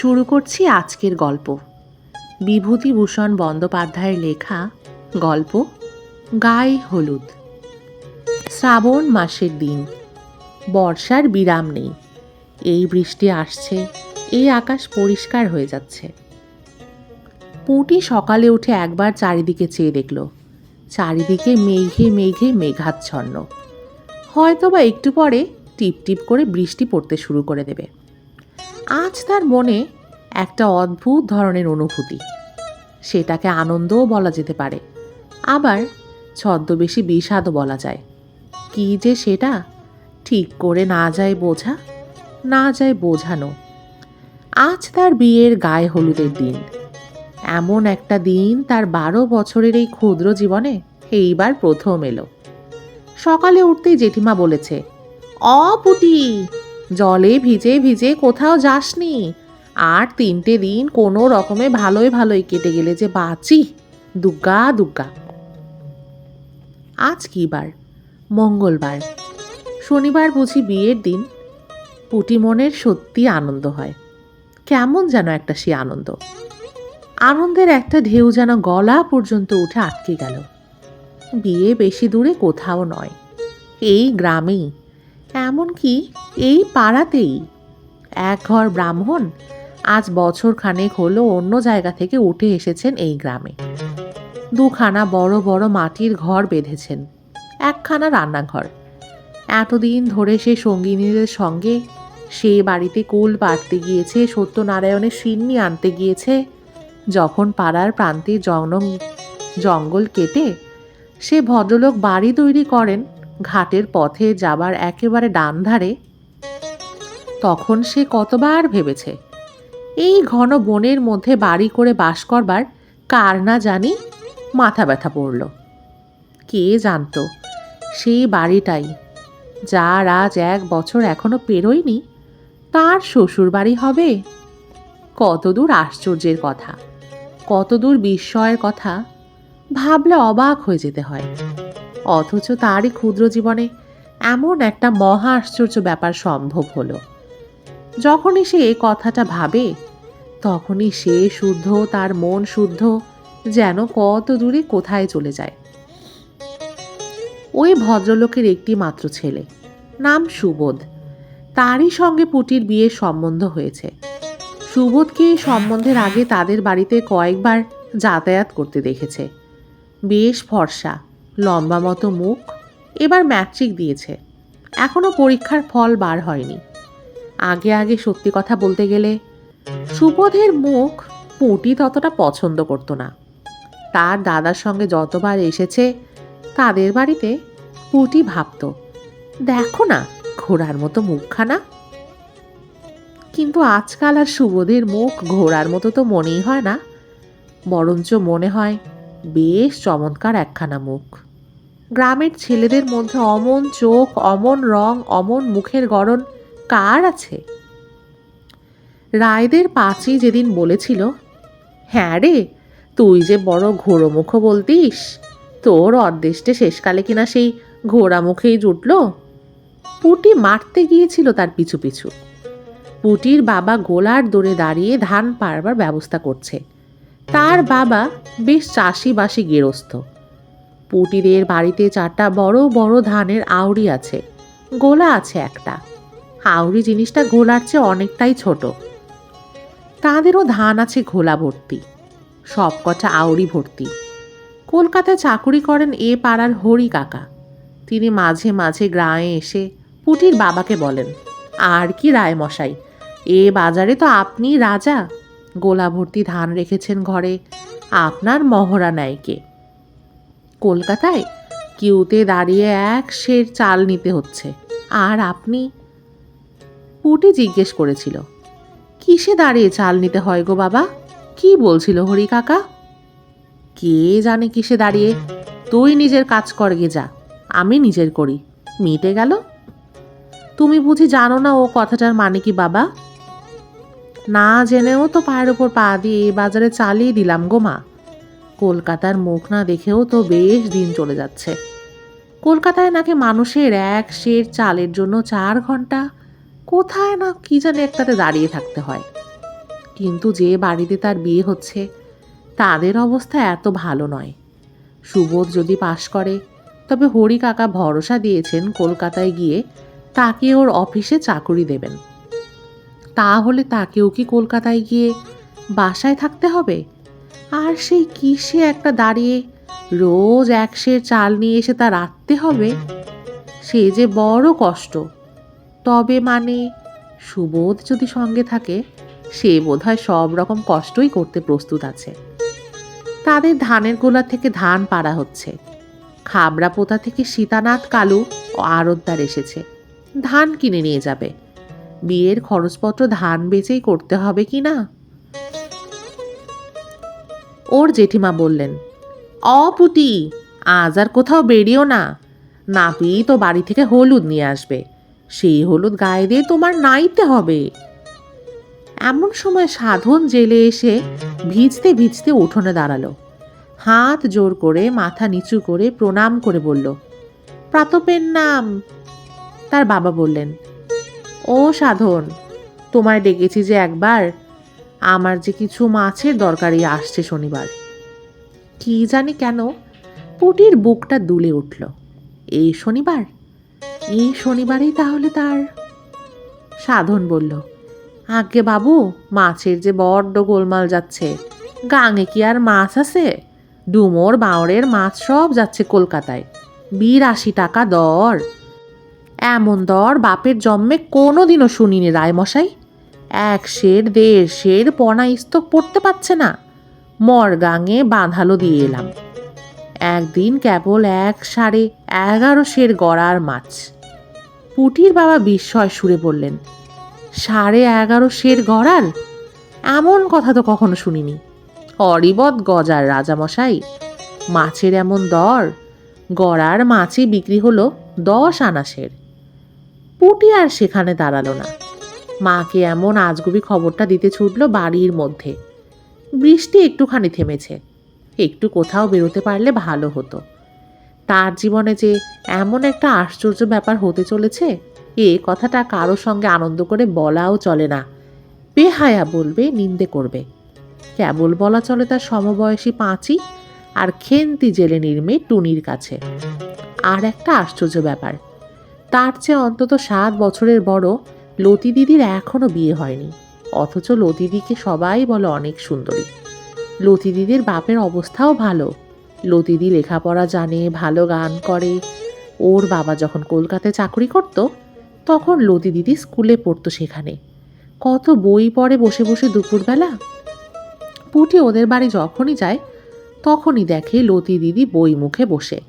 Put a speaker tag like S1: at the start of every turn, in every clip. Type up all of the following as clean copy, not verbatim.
S1: শুরু করছি আজকের গল্প। বিভূতিভূষণ বন্দ্যোপাধ্যায়ের লেখা গল্প গায়ে হলুদ। শ্রাবণ মাসের দিন, বর্ষার বিরাম নেই। এই বৃষ্টি আসছে, এই আকাশ পরিষ্কার হয়ে যাচ্ছে। পুঁটি সকালে উঠে একবার চারিদিকে চেয়ে দেখল, চারিদিকে মেঘে মেঘে মেঘাচ্ছন্ন। হয়তোবা একটু পরে টিপ টিপ করে বৃষ্টি পড়তে শুরু করে দেবে। আজ তার মনে একটা অদ্ভুত ধরনের অনুভূতি। সেটাকে আনন্দও বলা যেতে পারে, আবার ছদ্মবেশী বিষাদও বলা যায়। কি যে সেটা ঠিক করে না যায় বোঝা, না যায় বোঝানো। আজ তার বিয়ের গায়ে হলুদের দিন। এমন একটা দিন তার 12 বছরের এই ক্ষুদ্র জীবনে এইবার প্রথম এলো। সকালে উঠতেই জেঠিমা বলেছে, পুটি, জলে ভিজে ভিজে কোথাও যাসনি? আর 3টে দিন কোনো রকমে ভালোই ভালোই কেটে গেলে যে বাঁচি, দুগ্গা দুগ্গা। আজ কি বার? মঙ্গলবার। শনিবার বুঝি বিয়ের দিন? পুটি মনের সত্যি আনন্দ হয়। কেমন যেন একটা সে আনন্দ। আনন্দের একটা ঢেউ যেন গলা পর্যন্ত উঠে আটকে গেল। বিয়ে বেশি দূরে কোথাও নয়, এই গ্রামেই, এমনকি এই পাড়াতেই। এক ঘর ব্রাহ্মণ আজ বছর খানেক হলো অন্য জায়গা থেকে উঠে এসেছেন এই গ্রামে। 2খানা বড় বড় মাটির ঘর বেঁধেছেন, 1খানা রান্নাঘর। এতদিন ধরে সে সঙ্গিনীদের সঙ্গে সে বাড়িতে কুল পাড়তে গিয়েছে, সত্যনারায়ণের সিন্নি আনতে গিয়েছে। যখন পাড়ার প্রান্তে জঙ্গল কেটে সে ভদ্রলোক বাড়ি তৈরি করেন ঘাটের পথে যাবার একেবারে ডান ধারে, তখন সে কতবার ভেবেছে এই ঘন বনের মধ্যে বাড়ি করে বাস করবার কার না জানি মাথা ব্যথা পড়ল। কে জানত সেই বাড়িটাই, যার আজ 1 বছর এখনো পেরোয়নি, তার শ্বশুর বাড়ি হবে। কতদূর আশ্চর্যের কথা, কতদূর বিস্ময়ের কথা ভাবলে অবাক হয়ে যেতে হয়। অথচ তারই ক্ষুদ্র জীবনে এমন একটা মহা আশ্চর্য ব্যাপার সম্ভব হলো। যখনই সে এ কথাটা ভাবে, তখনই সে শুদ্ধ, তার মন শুদ্ধ, যেন কত দূরে কোথায় চলে যায়। ওই ভদ্রলোকের একটি মাত্র ছেলে, নাম সুবোধ। তারই সঙ্গে পুটির বিয়ের সম্বন্ধ হয়েছে। সুবোধকে এই সম্বন্ধের আগে তাদের বাড়িতে কয়েকবার যাতায়াত করতে দেখেছে। বেশ ফর্সা, লম্বা মতো মুখ। এবার ম্যাট্রিক দিয়েছে, এখনো পরীক্ষার ফল বার হয়নি। আগে আগে সত্যি কথা বলতে গেলে সুবোধের মুখ পুটি ততটা পছন্দ করত না। তার দাদার সঙ্গে যতবার এসেছে তাদের বাড়িতে, পুটি ভাবত, দেখো না ঘোড়ার মতো মুখখানা। কিন্তু আজকাল আর সুবোধের মুখ ঘোড়ার মতো তো মনেই হয় না, বরঞ্চ মনে হয় বেশ চমৎকার একখানা মুখ। গ্রামের ছেলেদের মধ্যে অমন চোখ, অমন রং, অমন মুখের গড়ন কার আছে? রায়দের পাঁচি যেদিন বলেছিল, হ্যাঁ রে, তুই যে বড় ঘোড়ো-মুখ বলতিস, তোর অর্দেষ্টে শেষকালে কিনা সেই ঘোড়া মুখেই জুটল। পুটি মারতে গিয়েছিল তার পিছু পিছু। পুটির বাবা গোলার দোরে দাঁড়িয়ে ধান পাড়বার ব্যবস্থা করছে। তার বাবা বেশ চাষিবাসী গেরস্থ। পুটিদের বাড়িতে 4টা বড় বড় ধানের আউড়ি আছে, গোলা আছে একটা। আউড়ি জিনিসটা গোলার চেয়ে অনেকটাই ছোট। তাদেরও ধান আছে ঘোলা ভর্তি, সবকটা আউড়ি ভর্তি। কলকাতায় চাকুরি করেন এ পাড়ার হরি কাকা। তিনি মাঝে মাঝে গ্রামে এসে পুটির বাবাকে বলেন, আর কি রায় মশাই, এ বাজারে তো আপনি রাজা, গোলা ভর্তি ধান রেখেছেন ঘরে, আপনার মহড়া নেয় কে? কলকাতায় কিউতে দাঁড়িয়ে 1 সের চাল নিতে হচ্ছে, আর আপনি? পুটি জিজ্ঞেস করেছিল, কিসে দাঁড়িয়ে চাল নিতে হয় গো বাবা? কি বলছিল হরি কাকা? কে জানে কিসে দাঁড়িয়ে, তুই নিজের কাজ কর গে যা, আমি নিজের করি, মিটে গেল। তুমি বুঝি জানো না ও কথাটার মানে কি বাবা? না জেনেও তো পায়ের ওপর পা দিয়ে এ বাজারে চালিয়ে দিলাম গো মা। কলকাতার মুখ না দেখেও তো বেশ দিন চলে যাচ্ছে। কলকাতায় নাকি মানুষের 1 সের চালের জন্য 4 ঘন্টা কোথায় না কি জানি একটাতে দাঁড়িয়ে থাকতে হয়। কিন্তু যে বাড়িতে তার বিয়ে হচ্ছে তাদের অবস্থা এত ভালো নয়। সুবোধ যদি পাশ করে তবে হরি কাকা ভরসা দিয়েছেন কলকাতায় গিয়ে তাকে ওর অফিসে চাকুরি দেবেন। তাহলে তাকেও কি কলকাতায় গিয়ে বাসায় থাকতে হবে? আর সেই কিসে একটা দাঁড়িয়ে রোজ 1 সের চাল নিয়ে এসে তা রাঁধতে হবে, সে যে বড় কষ্ট। তবে মানে সুবোধ যদি সঙ্গে থাকে সে বোধহয় সব রকম কষ্টই করতে প্রস্তুত আছে। তাদের ধানের গোলা থেকে ধান পাড়া হচ্ছে। খাবড়া পোতা থেকে সীতানাথ কালু ও আড়তদার এসেছে, ধান কিনে নিয়ে যাবে। বিয়ের খরচপত্র ধান বেচেই করতে হবে কি না? ওর জেঠিমা বললেন, পুটি, আজ আর কোথাও বেরিও না। নাপি তো বাড়ি থেকে হলুদ নিয়ে আসবে, সেই হলুদ গায়ে দিয়ে তোমার নাইতে হবে। এমন সময় সাধন জেলে এসে ভিজতে ভিজতে উঠোনে দাঁড়ালো। হাত জোর করে মাথা নিচু করে প্রণাম করে বলল, প্রাতপের নাম। তার বাবা বললেন, ও সাধন, তোমায় ডেকেছি যে একবার, আমার যে কিছু মাছের দরকারি আসছে শনিবার। কি জানি কেন পুটির বুকটা দুলে উঠল। এই শনিবার? এই শনিবারেই তাহলে তার? সাধন বলল, আজ্ঞে বাবু, মাছের যে বড্ড গোলমাল যাচ্ছে। গাঙে কি আর মাছ আছে? ডুমোর বাঁওড়ের মাছ সব যাচ্ছে কলকাতায়, 82 টাকা দর। এমন দর বাপের জন্মে কোনো দিনও শুনিনি রায়মশাই। 1 সের 1.5 সের পনা স্তক পড়তে পারছে না। মরগাঙে বাঁধালো দিয়ে এলাম, একদিন কেবল 11.5 সের গড়ার মাছ। পুটির বাবা বিস্ময় সুরে বললেন, 11.5 সের গড়াল? এমন কথা তো কখনো শুনিনি। অরিবৎ গজার রাজামশাই, মাছের এমন দর, গড়ার মাছই বিক্রি হলো 10 আনা সের। পুটি আর সেখানে দাঁড়ালো না, মাকে এমন আজগুবি খবরটা দিতে ছুটল বাড়ির মধ্যে। বৃষ্টি একটুখানি থেমেছে, একটু কোথাও বেরোতে পারলে ভালো হতো। তার জীবনে যে এমন একটা আশ্চর্য ব্যাপার হতে চলেছে, এ কথাটা কারো সঙ্গে আনন্দ করে বলাও চলে না। বেহায়া বলবে, নিন্দে করবে। কেবল বলা চলে তার সমবয়সী পাঁচি আর খেন্তি জেলেনির মেয়ে টুনির কাছে। আর একটা আশ্চর্য ব্যাপার, তার চেয়ে অন্তত 7 বছরের বড় লতি দিদির এখনো বিয়ে হয়নি, অথচ লতি দিদিকে সবাই বলে অনেক সুন্দরী। লতি দিদির বাপের অবস্থাও ভালো। লতিদি লেখাপড়া জানে, ভালো গান করে। ওর বাবা যখন কলকাতায় চাকরি করত তখন লতি দিদি স্কুলে পড়তো সেখানে। কত বই পড়ে বসে বসে দুপুরবেলা। পুটি ওদের বাড়ি যখনই যায় তখনই দেখে লতি দিদি বই মুখে বসে।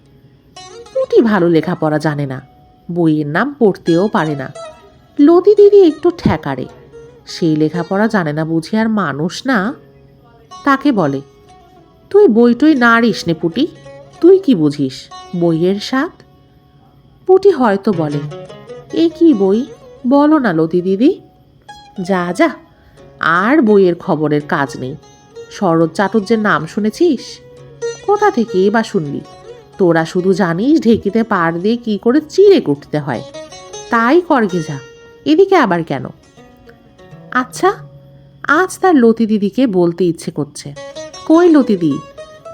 S1: পুটি ভালো লেখাপড়া জানে না, বইয়ের নাম পড়তেও পারে না। লতি দিদি একটু ঠেকারে, সেই লেখাপড়া জানে না বুঝি আর মানুষ না। তাকে বলে, তুই বই টই নাড়িস নে পুটি, তুই কি বুঝিস বইয়ের স্বাদ? পুটি হয়তো বলে, এ কি বই বলো না লতি দিদি। যা যা, আর বইয়ের খবরের কাজ নেই। শরৎ চাটুর্যের নাম শুনেছিস? কোথা থেকে বা শুনবি? তোরা শুধু জানিস ঢেকিতে পাড় দিয়ে কি করে চিড়ে কুটতে হয়, তাই করগে যা, এদিকে আবার কেন? আচ্ছা, আজ তার লতি দিদিকে বলতে ইচ্ছে করছে, কই লতিদি,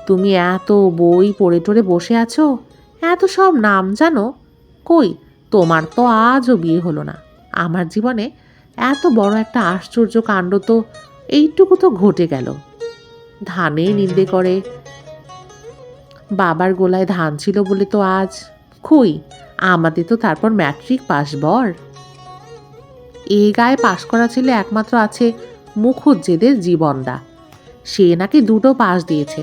S1: তুমি এত বই পড়ে টড়ে বসে আছো, এত সব নাম জানো, কই তোমার তো আজও বিয়ে হলো না। আমার জীবনে এত বড় একটা আশ্চর্য কাণ্ড তো এইটুকু তো ঘটে গেল। ধানে নিন্দে করে, বাবার গোলায় ধান ছিল বলে তো আজ, কই আমাদের তো তারপর ম্যাট্রিক পাস বর। এই গায়ে পাশ করা ছেলে একমাত্র আছে মুখুজ্জেদের জীবনদা, সে নাকি 2টো পাস দিয়েছে,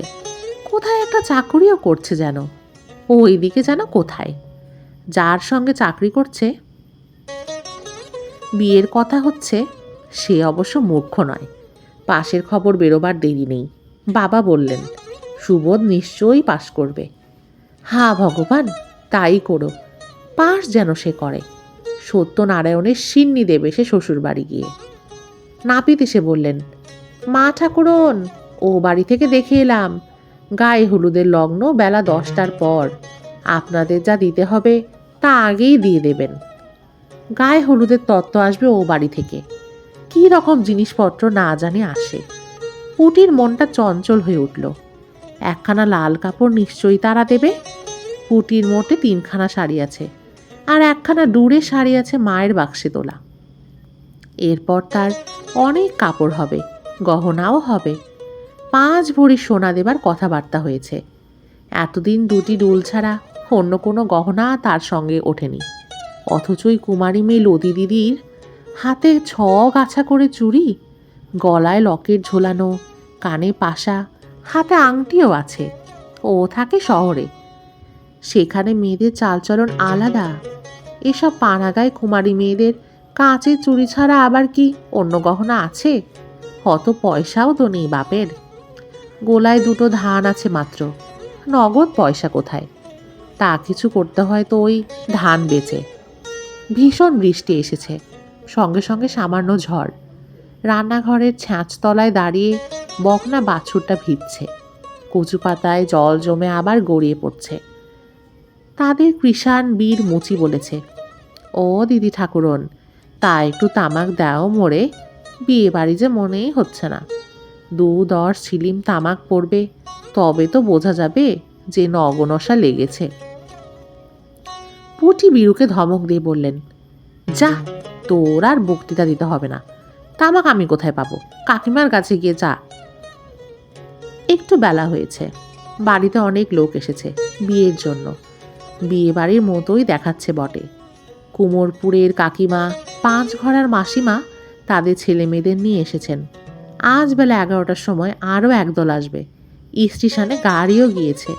S1: কোথায় একটা চাকরিও করছে যেন, ওইদিকে যেন কোথায়। যার সঙ্গে চাকরি করছে বিয়ের কথা হচ্ছে সে অবশ্য মূর্খ নয়, পাশের খবর বেরোবার দেরি নেই। বাবা বললেন, সুবোধ নিশ্চয়ই পাশ করবে। হা ভগবান, তাই করো, পাশ যেন সে করে। সত্যনারায়ণের সিন্নি দেবে সে শ্বশুর বাড়ি গিয়ে। নাপিত এসে বললেন, মা ঠাকুরন, ও বাড়ি থেকে দেখে এলাম, গায়ে হলুদের লগ্ন বেলা 10টার পর। আপনাদের যা দিতে হবে তা আগেই দিয়ে দেবেন। গায়ে হলুদের তত্ত্ব আসবে ও বাড়ি থেকে। কি রকম জিনিসপত্র না জানে আসে। পুটির মনটা চঞ্চল হয়ে উঠল। একখানা লাল কাপড় নিশ্চয়ই তারা দেবে। পুটির মোটে 3খানা শাড়ি আছে, আর একখানা দূরে শাড়ি আছে মায়ের বাক্সে তোলা। এরপর তার অনেক কাপড় হবে, গহনাও হবে। 5 ভরি সোনা দেবার কথাবার্তা হয়েছে। এতদিন 2টি দুল ছাড়া অন্য কোনো গহনা তার সঙ্গে ওঠেনি। অথচই কুমারী মেয়ে লতি দিদির হাতে 6 গাছা করে চুড়ি, গলায় লকেট ঝোলানো, কানে পাশা, হাতে আংটিও আছে। ও থাকে শহরে, সেখানে মেয়েদের চালচলন আলাদা। এসব পাড়াগায় কুমারী মেয়েদের কাঁচের চুড়ি ছাড়া আবার কি অন্য গহনা আছে? অত পয়সাও তো নেই বাপের। গোলায় 2টো ধান আছে মাত্র, নগদ পয়সা কোথায়? তা কিছু করতে হয় তো ওই ধান বেচে। ভীষণ বৃষ্টি এসেছে, সঙ্গে সঙ্গে সামান্য ঝড়। রান্নাঘরের ছ্যাঁচতলায় দাঁড়িয়ে বকনা বাছুরটা ভিজছে। কচু পাতায় জল জমে আবার গড়িয়ে পড়ছে। তাদের কৃষাণ বীর মুচি বলেছে, ও দিদি ঠাকুরন, তা একটু তামাক দাও মোড়ে, বিয়ে বাড়ি যে মনেই হচ্ছে না। 2-10 ছিলিম তামাক পড়বে, তবে তো বোঝা যাবে যে নগনশা লেগেছে। পুটি বীরুকে ধমক দিয়ে বললেন, যা, তোর আর বক্তৃতা দিতে হবে না। তামাক আমি কোথায় পাবো? কাকিমার কাছে গিয়ে যা। একটু বেলা হয়েছে, বাড়িতে অনেক লোক এসেছে বিয়ের জন্য। বিয়ে বাড়ির মতোই দেখাচ্ছে বটে। কুমোরপুরের কাকিমা, 5 ঘরার মাসিমা তাদের ছেলে মেয়েদের নিয়ে এসেছেন। আজ বেলা 11টার সময় আরও একদল আসবে। স্টেশনে গাড়িও গিয়েছে।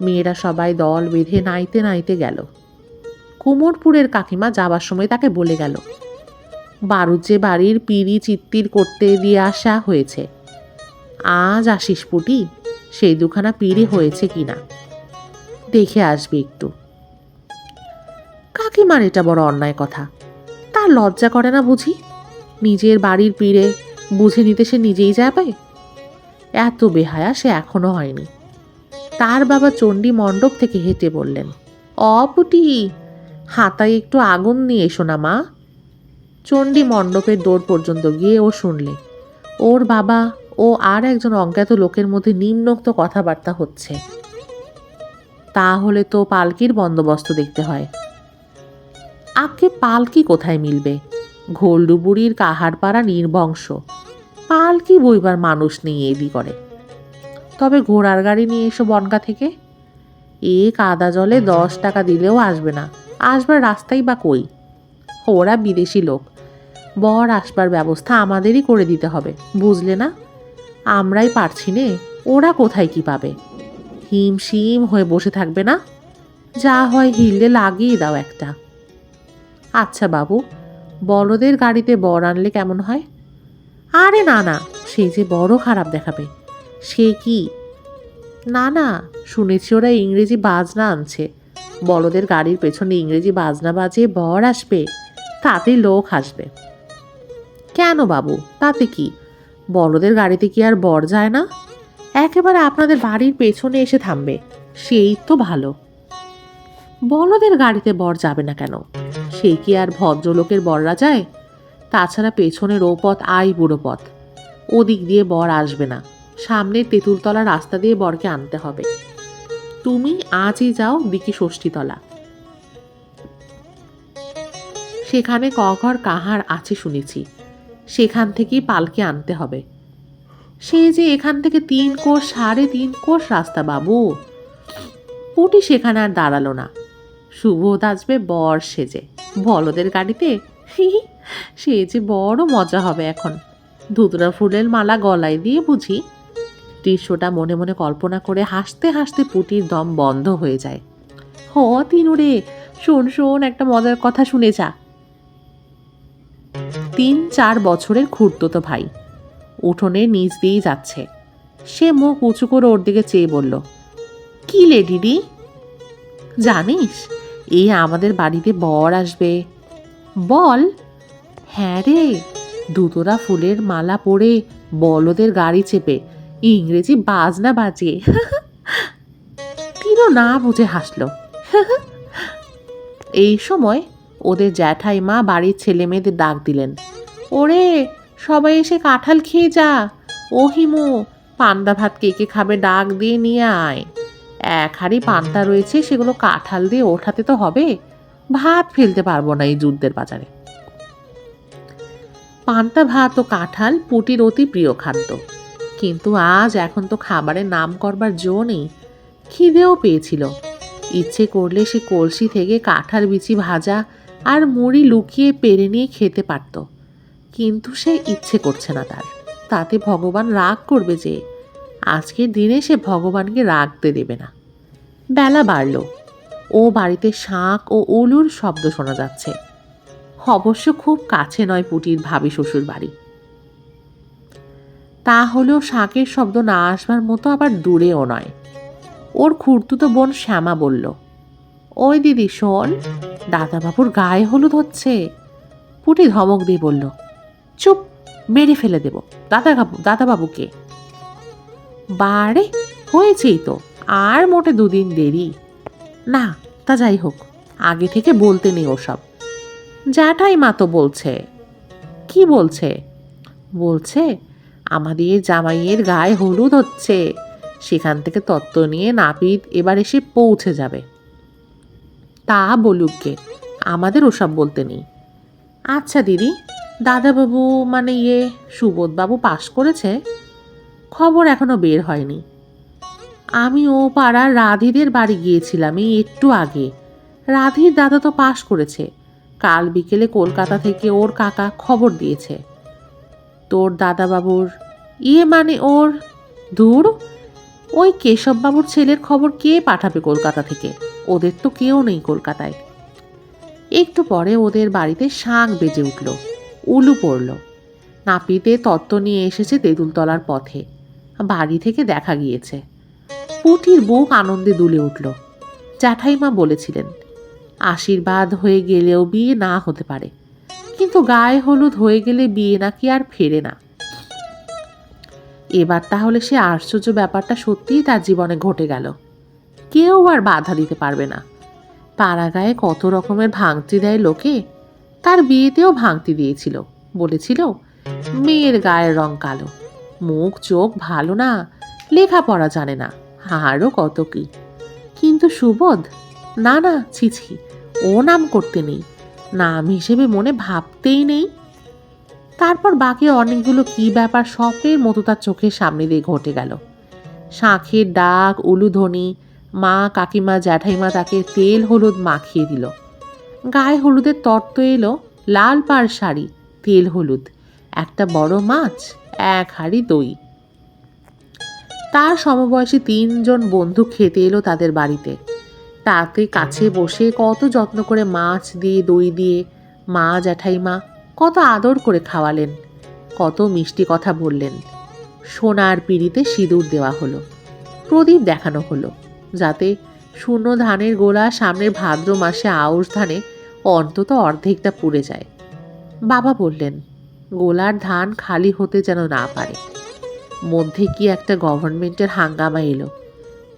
S1: মেয়েরা সবাই দল বেঁধে নাইতে নাইতে গেল। কুমোরপুরের কাকিমা যাবার সময় তাকে বলে গেল, বারুজ্জে বাড়ির পিড়ি চিত্তির করতে দিয়ে আসা হয়েছে। আজ আসিস পুটি, সেই 2খানা পিড়ি হয়েছে কিনা দেখে আসবি একটু। কাকিমার এটা বড় অন্যায় কথা। তার লজ্জা করে না বুঝি? নিজের বাড়ির পিড়ে বুঝে নিতে সে নিজেই যাবে? এত বেহায়া সে এখনো হয়নি। তার বাবা চণ্ডী মণ্ডপ থেকে হেঁটে বললেন, পুটি, হাতায় একটু আগুন নিয়ে এসো না মা। চণ্ডী মণ্ডপের দৌড় পর্যন্ত গিয়ে ও শুনলে ওর বাবা ও আর একজন অজ্ঞাত লোকের মধ্যে নিম্নোক্ত কথাবার্তা হচ্ছে। তাহলে তো পালকির বন্দোবস্ত দেখতে হয়। আগে পালকি কোথায় মিলবে? ঘোলডুবুরির কাহারপাড়া নির্বংশ, পালকি বইবার মানুষ নেই এদি করে। তবে ঘোড়ার গাড়ি নিয়ে এসো বনগা থেকে। কাদা জলে 10 টাকা দিলেও আসবে না, আসবার রাস্তাই বা কই? ওরা বিদেশি লোক, বর আসবার ব্যবস্থা আমাদেরই করে দিতে হবে, বুঝলে না? আমরাই পারছি নে, ওরা কোথায় কি পাবে? হিমশিম হয়ে বসে থাকবে না? যা হয় হিললে লাগিয়ে দাও একটা। আচ্ছা বাবু, বলদের গাড়িতে বর আনলে কেমন হয়? আরে না না, সে যে বড় খারাপ দেখাবে। সে কি? না না, শুনেছি ওরা ইংরেজি বাজনা আনছে। বলদের গাড়ির পেছনে ইংরেজি বাজনা বাজিয়ে বর আসবে, তাতে লোক আসবে। কেন বাবু, তাতে কি? বলদের গাড়িতে কি আর বর যায় না? একেবারে আপনাদের বাড়ির পেছনে এসে থামবে, সেই তো ভালো। বলদের গাড়িতে বর যাবে না কেন? সে কি আর ভদ্রলোকের বররা যায়? তাছাড়া পেছনের ও পথ বুড়ো পথ, ওদিক দিয়ে বর আসবে না। সামনের তেঁতুলতলা রাস্তা দিয়ে বরকে আনতে হবে। তুমি আজই যাও দিকি ষষ্ঠীতলা, সেখানে কঘর কাহার আছে শুনেছি, সেখান থেকেই পালকি আনতে হবে। সে যে এখান থেকে 3 কোষ 3.5 কোষ রাস্তা বাবু। পুটি সেখানে আর দাঁড়ালো না। সুবোধ আসবে বর সেজে বলদের গাড়িতে। সে যে বড় মজা হবে এখন। ধুতরা ফুলের মালা গলায় দিয়ে বুঝি। দৃশ্যটা মনে মনে কল্পনা করে হাসতে হাসতে পুটির দম বন্ধ হয়ে যায়। তিনুরে, শোন শোন, একটা মজার কথা শুনে যা। 3-4 বছরের খুড়তুতো ভাই উঠোনের নিচ দিয়েই যাচ্ছে। সে মুখ উঁচু করে ওর দিকে চেয়ে বলল, কি লেডিডি, জানিস আমাদের বাড়িতে বর আসবে? বল? হ্যাঁ রে, দুতরা ফুলের মালা পরে বলদের গাড়ি চেপে ইংরেজি বাজনা বাজিয়ে। তিনও না বুঝে হাসল। এই সময় ওদের জ্যাঠাই মা বাড়ির ছেলে মেয়েদের ডাক দিলেন, ওরে সবাই এসে কাঁঠাল খেয়ে যা। ও হিমু, পান্তা ভাত কে কে খাবে ডাক দিয়ে নিয়ে আয়। এক হাঁড়ি পান্তা রয়েছে, সেগুলো কাঁঠাল দিয়ে ওঠাতে তো হবে, ভাত ফেলতে পারবো না এই যুদ্ধের বাজারে। পান্তা ভাত ও কাঁঠাল পুটির অতি প্রিয় খাদ্য, কিন্তু আজ এখন তো খাবারের নাম করবার জো নেই। খিদেও পেয়েছিল, ইচ্ছে করলে সে কলসি থেকে কাঁঠাল বিচি ভাজা আর মুড়ি লুকিয়ে পেরে নিয়ে খেতে পারত, কিন্তু সে ইচ্ছে করছে না তার। তাতে ভগবান রাগ করবে যে। আজকের দিনে সে ভগবানকে রাগতে দেবে না। বেলা বাড়ল, ও বাড়িতে শাঁখ ও উলুর শব্দ শোনা যাচ্ছে। অবশ্য খুব কাছে নয় পুটির ভাবি শ্বশুর বাড়ি, তা হলেও শাঁখের শব্দ না আসবার মতো আবার দূরেও নয়। ওর খুড়তুতো বোন শ্যামা বলল, ওই দিদি শোন, দাদাবাবুর গায়ে হলুদ হচ্ছে। পুটি ধমক দিয়ে বলল, চুপ, মেরে ফেলে দেব দাদাবাবুকে। বারে, হয়েছেই তো, আর মোটে দুদিন দেরি। না, তা যাই হোক, আগে থেকে বলতে নেই ওসব। জ্যাঠাই মা তো বলছে। কি বলছে? বলছে আমাদের জামাইয়ের গায়ে হলুদ হচ্ছে, সেখান থেকে তত্ত্ব নিয়ে নাপিত এবার এসে পৌঁছে যাবে। তা বলুক গে, আমাদের ওসব বলতে নেই। আচ্ছা দিদি, দাদাবাবু মানে সুবোধবাবু পাশ করেছে? খবর এখনো বের হয়নি। আমি ও পাড়ার রাধিদের বাড়ি গিয়েছিলাম এই একটু আগে। রাধির দাদা তো পাশ করেছে, কাল বিকেলে কলকাতা থেকে ওর কাকা খবর দিয়েছে। তোর দাদাবাবুর মানে ওর, দূর, ওই কেশববাবুর ছেলের খবর কে পাঠাবে কলকাতা থেকে? ওদের তো কেউ নেই কলকাতায়। একটু পরে ওদের বাড়িতে শাঁখ বেজে উঠল, উলু পড়ল। নাপিতে তত্ত্ব নিয়ে এসেছে তেঁতুলতলার পথে। বাড়ি থেকে দেখা গিয়েছে। পুটির বুক আনন্দে দুলে উঠল। জ্যাঠাইমা বলেছিলেন, আশীর্বাদ হয়ে গেলেও বিয়ে না হতে পারে, কিন্তু গায়ে হলুদ হয়ে গেলে বিয়ে নাকি আর ফেরে না। এবার তাহলে সে আশ্চর্য ব্যাপারটা সত্যিই তার জীবনে ঘটে গেল। কেউ আর বাধা দিতে পারবে না। পাড়া গায়ে কত রকমের ভাঙতি দেয় লোকে। তার বিয়েতেও ভাঙতি দিয়েছিল, বলেছিল মেয়ের গায়ের রং কালো, মুখ চোখ ভালো না, লেখাপড়া জানে না, আরও কত কি। কিন্তু সুবোধ, না না, ছিছি, ও নাম করতে নেই, নাম হিসেবে মনে ভাবতেই নেই। তারপর বাকি অনেকগুলো কি ব্যাপার স্বপ্নের মতো তার চোখের সামনে দিয়ে ঘটে গেল। শাঁখের ডাক, উলুধ্বনি, মা কাকিমা জ্যাঠাইমা তাকে তেল হলুদ মাখিয়ে দিল। গায়ে হলুদের তত্ত্ব এলো, লাল পাড় শাড়ি, তেল হলুদ, একটা বড় মাছ, এক হাঁড়ি দই। তার সমবয়সী 3 জন বন্ধু খেতে এলো তাদের বাড়িতে। তাতে কাছে বসে কত যত্ন করে মাছ দিয়ে দই দিয়ে মা জ্যাঠাইমা কত আদর করে খাওয়ালেন, কত মিষ্টি কথা বললেন। সোনার পিঁড়িতে সিঁদুর দেওয়া হলো, প্রদীপ দেখানো হলো, যাতে শূন্য ধানের গোলা সামনের ভাদ্র মাসে আউশ ধানে অন্তত অর্ধেকটা পুড়ে যায়। বাবা বললেন, গোলার ধান খালি হতে যেন না পারে। মধ্যে কি একটা গভর্নমেন্টের হাঙ্গামা এলো,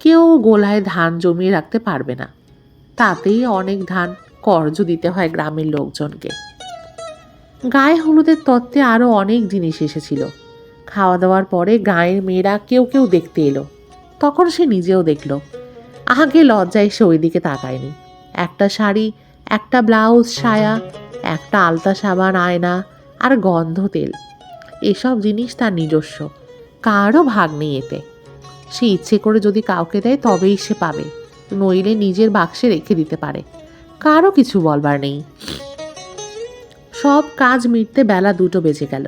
S1: কেউ গোলায় ধান জমিয়ে রাখতে পারবে না, তাতেই অনেক ধান কর্জ দিতে হয় গ্রামের লোকজনকে। গায়ে হলুদের তত্ত্বে আরও অনেক জিনিস এসেছিল। খাওয়া দাওয়ার পরে গাঁয়ের মেয়েরা কেউ কেউ দেখতে এলো। তখন সে নিজেও দেখল। আগে লজ্জায় সে ওই দিকে তাকায়নি। একটা শাড়ি, একটা ব্লাউজ, সায়া, একটা আলতা সাবান, আয়না আর গন্ধ তেল, এসব জিনিস তার নিজস্ব, কারও ভাগ নেই এতে। সে ইচ্ছে করে যদি কাউকে দেয় তবেই সে পাবে, নইলে নিজের বাক্সে রেখে দিতে পারে, কারও কিছু বলবার নেই। সব কাজ মিটতে বেলা 2টো বেজে গেল।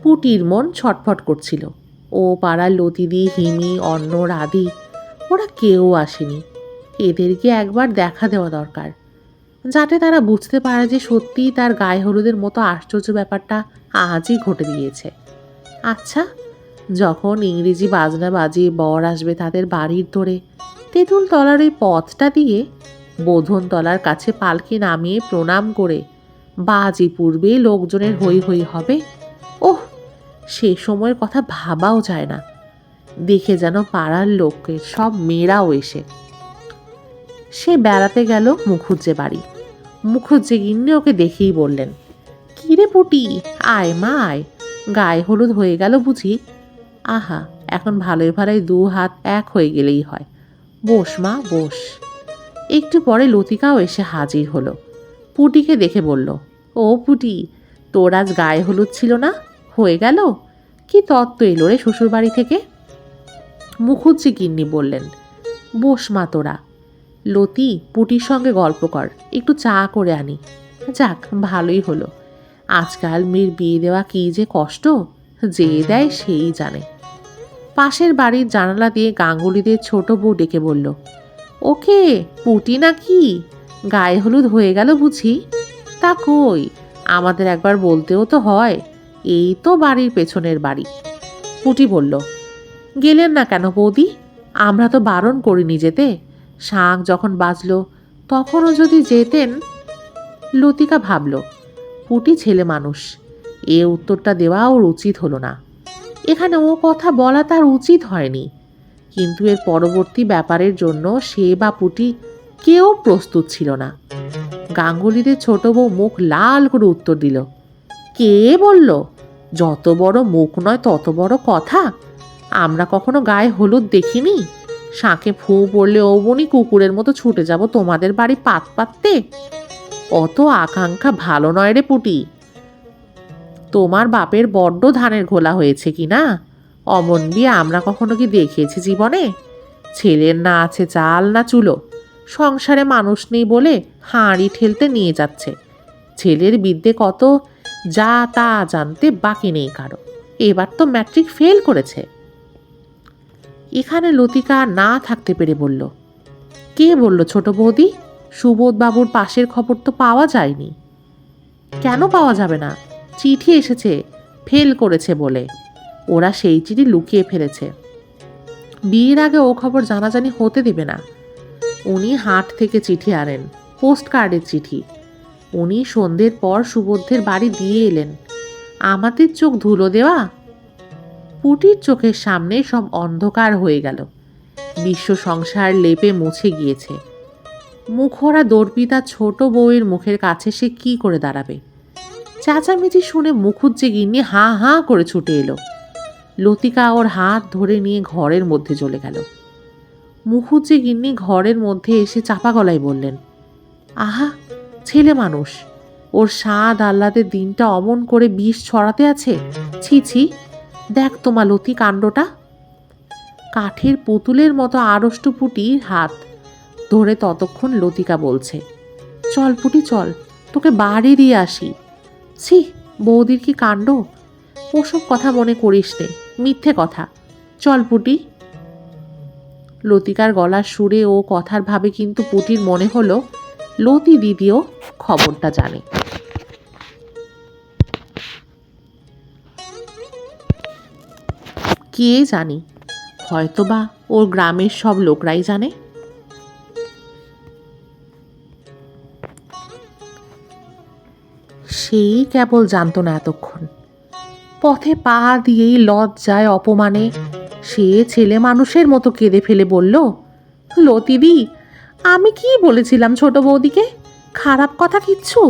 S1: পুটির মন ছটফট করছিল। ও পাড়ার লতিদি, হিমি, অন্ন, রাধি, ওরা কেউ আসেনি। এদেরকে একবার দেখা দেওয়া দরকার, যাতে তারা বুঝতে পারে যে সত্যিই তার গায়ে হলুদের মতো আশ্চর্য ব্যাপারটা আজই ঘটে দিয়েছে। আচ্ছা, যখন ইংরেজি বাজনা বাজিয়ে বর আসবে তাদের বাড়ির ধরে তেঁতুলতলার ওই পথটা দিয়ে বোধনতলার কাছে পালকি নামিয়ে প্রণাম করে বাজি পূর্বে লোকজনের হই হই হবে, ওহ, সে সময়ের কথা ভাবাও যায় না। দেখে যেন পাড়ার লোকের সব মেয়েরাও এসে। সে বেড়াতে গেল মুখুজ্জে বাড়ি। মুখুজ্জে গিন্নি ওকে দেখেই বললেন, কিরে পুটি, আয় মা আয়, গায়ে হলুদ হয়ে গেল বুঝি? আহা, এখন ভালোই ভালোই 2 হাত এক হয়ে গেলেই হয়। বস মা, বস। একটু পরে লতিকাও এসে হাজির হলো। পুটিকে দেখে বলল, ও পুটি, তোর আজ গায়ে হলুদ ছিল না? হয়ে গেল? কি তত্ত্ব এলো রে শ্বশুরবাড়ি থেকে? মুখুজ্জি গিন্নি বললেন, বস মা তোরা। লতি, পুটির সঙ্গে গল্প কর, একটু চা করে আনি। যাক, ভালোই হলো। আজকাল মেয়ের বিয়ে দেওয়া কি যে কষ্ট, যে দেয় সেই জানে। পাশের বাড়ির জানালা দিয়ে গাঙ্গুলিদের ছোট বউ ডেকে বলল, ওকে, পুটি নাকি? গায়ে হলুদ হয়ে গেল বুঝি? তা কই, আমাদের একবার বলতেও তো হয়। এই তো বাড়ির পেছনের বাড়ি। পুটি বলল, গেলেন না কেন বৌদি? আমরা তো বারণ করিনি যেতে। শাঁখ যখন বাজলো তখনও যদি যেতেন। লতিকা ভাবল, পুটি ছেলে মানুষ, এ উত্তরটা দেওয়া ওর উচিত হলো না। এখানে ও কথা বলা তার উচিত হয়নি, কিন্তু এর পরবর্তী ব্যাপারের জন্য সে বা পুটি কেউ প্রস্তুত ছিল না। গাঙ্গুলিদের ছোট বউ মুখ লাল করে উত্তর দিল, কে বলল? যত বড় মুখ নয় তত বড় কথা। আমরা কখনো গায়ে হলুদ দেখিনি। শাঁখে ফু পড়লে অবনি কুকুরের মতো ছুটে যাব তোমাদের বাড়ি পাত পাততে। অত আকাঙ্ক্ষা ভালো নয় রে পুটি। তোমার বাপের বড্ড ধানের ঘোলা হয়েছে কি না? অমন বিয়ে আমরা কখনো কি দেখেছি জীবনে? ছেলের না আছে চাল না চুলো, সংসারে মানুষ নেই বলে হাঁড়ি ঠেলতে নিয়ে যাচ্ছে। ছেলের বিদ্যে কত যা তা জানতে বাকি নেই কারো। এবার তো ম্যাট্রিক ফেল করেছে। এখানে লতিকা না থাকতে পেরে বলল, কে বলল ছোট বৌদি? সুবোধবাবুর পাশের খবর তো পাওয়া যায়নি। কেন পাওয়া যাবে না? চিঠি এসেছে, ফেল করেছে বলে। ওরা সেই চিঠি লুকিয়ে ফেলেছে। বিয়ের আগে ও খবর জানাজানি হতে দেবে না। উনি হাট থেকে চিঠি আনেন, পোস্ট কার্ডের চিঠি। উনি সন্ধ্যের পর সুবোধের বাড়ি দিয়ে এলেন। আমাদের চোখ ধুলো দেওয়া? পুটির চোখের সামনে সব অন্ধকার হয়ে গেল। বিশ্ব সংসার লেপে মুছে গিয়েছে। মুখরা দর্পিতা ছোট বউয়ের মুখের কাছে সে কি করে দাঁড়াবে? চেঁচামেচি শুনে মুখুজ্জে গিন্নি হাঁ হাঁ করে ছুটে এলো। লতিকা ওর হাত ধরে নিয়ে ঘরের মধ্যে চলে গেল। মুখুজ্জে গিন্নি ঘরের মধ্যে এসে চাপা গলায় বললেন, আহা, ছেলে মানুষ, ওর স্বাদ আহ্লাদের দিনটা অমন করে বিষ ছড়াতে আছে। ছি ছি, দেখ তোমা লতি কাণ্ডটা। কাঠের পুতুলের মতো আড়ষ্ট পুটির হাত ধরে ততক্ষণ লতিকা বলছে, চল পুটি চল, তোকে বাড়ি দিয়ে আসি। ছি, বৌদির কি কাণ্ড! ওসব কথা মনে করিস নে, মিথ্যে কথা। চল পুটি। লতিকার গলার সুরে ও কথার ভাবে কিন্তু পুটির মনে হলো লতি দিদিও খবরটা জানে। কে জানি, হয়তোবা ওর গ্রামের সব লোকরাই জানে। সেই কেবল জানতো না এতক্ষণ। পথে পা দিয়েই লজ্জায় অপমানে সে ছেলে মানুষের মতো কেঁদে ফেলে বলল, লতিদি, আমি কি বলেছিলাম ছোট বৌদিকে? খারাপ কথা কিচ্ছু?